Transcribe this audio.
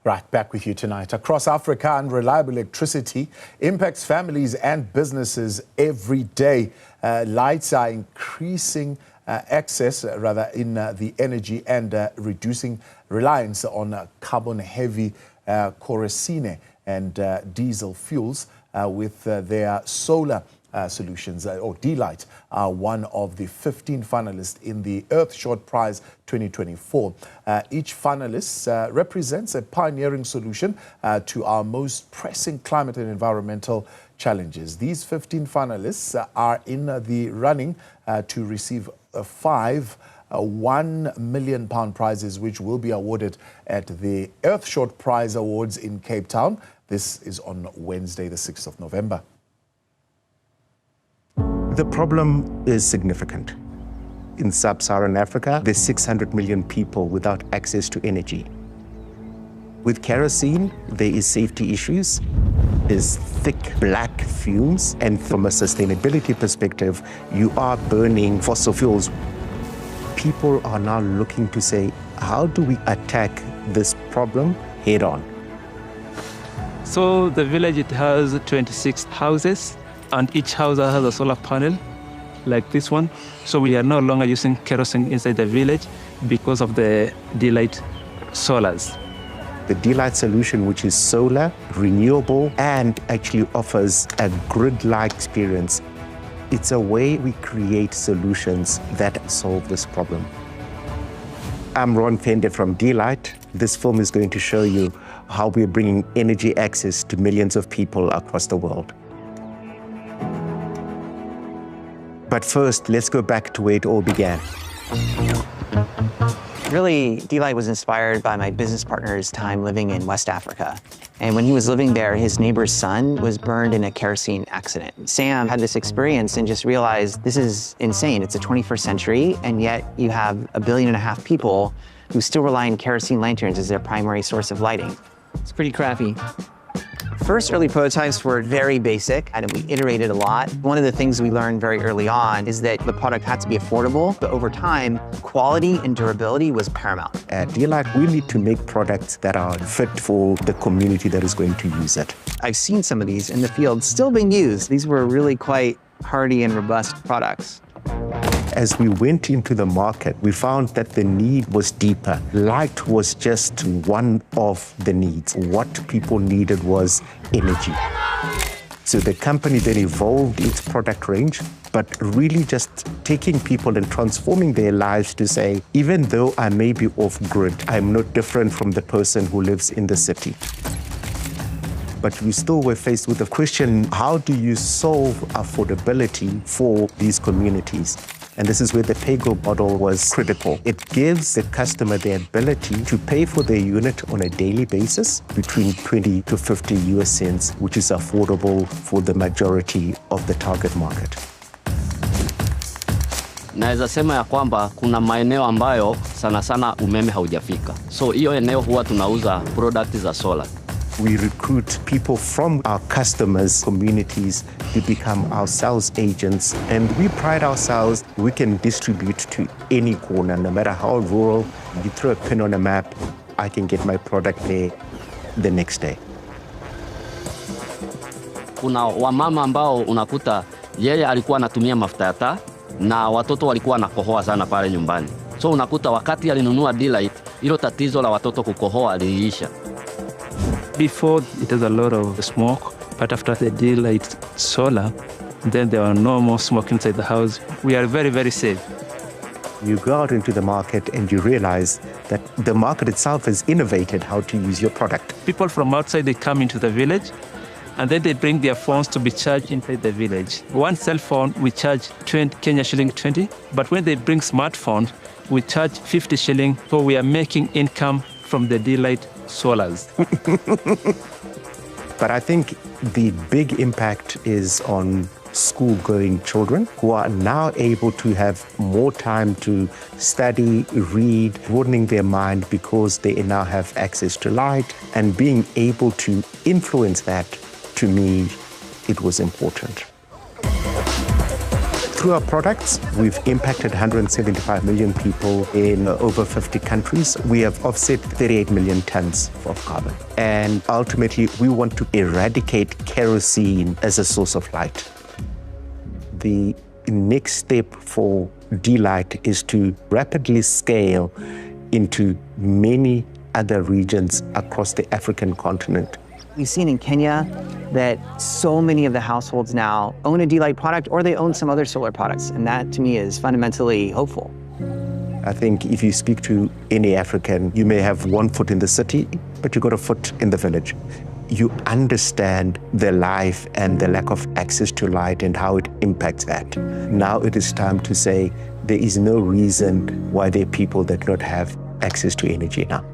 Right, back with you tonight. Across Africa, unreliable electricity impacts families and businesses every day. Lights are increasing access, in the energy and reducing reliance on carbon-heavy kerosene and diesel fuels with their solar solutions, or d.light, are one of the 15 finalists in the Earthshot Prize 2024. Each finalist represents a pioneering solution to our most pressing climate and environmental challenges. These 15 finalists are in the running to receive five £1 million prizes, which will be awarded at the Earthshot Prize Awards in Cape Town. This is on Wednesday, the 6th of November. The problem is significant. In sub-Saharan Africa, there's 600 million people without access to energy. With kerosene, there is safety issues, there's thick black fumes, and from a sustainability perspective, you are burning fossil fuels. People are now looking to say, how do we attack this problem head on? So the village, it has 26 houses. And each house has a solar panel like this one. So we are no longer using kerosene inside the village because of the d.light solars. The d.light solution, which is solar, renewable, and actually offers a grid-like experience. It's a way we create solutions that solve this problem. I'm Ron Pende from d.light. This film is going to show you how we're bringing energy access to millions of people across the world. But first, let's go back to where it all began. Really, d.light was inspired by my business partner's time living in West Africa. And when he was living there, his neighbor's son was burned in a kerosene accident. Sam had this experience and just realized this is insane. It's the 21st century, and yet you have 1.5 billion people who still rely on kerosene lanterns as their primary source of lighting. It's pretty crappy. First early prototypes were very basic, and we iterated a lot. One of the things we learned very early on is that the product had to be affordable, but over time, quality and durability was paramount. At d.light, we need to make products that are fit for the community that is going to use it. I've seen some of these in the field still being used. These were really quite hardy and robust products. As we went into the market, we found that the need was deeper. Light was just one of the needs. What people needed was energy. So the company then evolved its product range, but really just taking people and transforming their lives to say, even though I may be off-grid, I'm not different from the person who lives in the city. But we still were faced with the question, how do you solve affordability for these communities? And this is where the pay-go model was critical. It gives the customer the ability to pay for their unit on a daily basis between 20 to 50 US cents, which is affordable for the majority of the target market. Naweza sema ya kwamba kuna maeneo ambayo sana sana umeme haujafika. So hiyo eneo huwa tunauza product za solar. We recruit people from our customers' communities to become our sales agents, and we pride ourselves we can distribute to any corner, no matter how rural. You throw a pin on a map, I can get my product there the next day. Kuna wamama ambao unakuta yeye alikuwa anatumia mafuta ya taa na watoto walikuwa wanakohoa sana pale nyumbani. So unakuta wakati alinunua d.light, hilo tatizo la watoto kukohoa liliisha. Before, it was a lot of smoke, but after the d.light solar, then there were no more smoke inside the house. We are very, very safe. You go out into the market and you realize that the market itself has innovated how to use your product. People from outside, they come into the village, and then they bring their phones to be charged inside the village. One cell phone, we charge 20 Kenya shilling 20, but when they bring smartphones, we charge 50 shilling, so we are making income from the d.light solars. But I think the big impact is on school-going children who are now able to have more time to study, read, broadening their mind because they now have access to light, and being able to influence that, to me, it was important. Through our products, we've impacted 175 million people in over 50 countries. We have offset 38 million tons of carbon. And ultimately, we want to eradicate kerosene as a source of light. The next step for d.light is to rapidly scale into many other regions across the African continent. We've seen in Kenya that so many of the households now own a d.light product or they own some other solar products. And that to me is fundamentally hopeful. I think if you speak to any African, you may have one foot in the city, but you got a foot in the village. You understand their life and the lack of access to light and how it impacts that. Now it is time to say there is no reason why there are people that don't have access to energy now.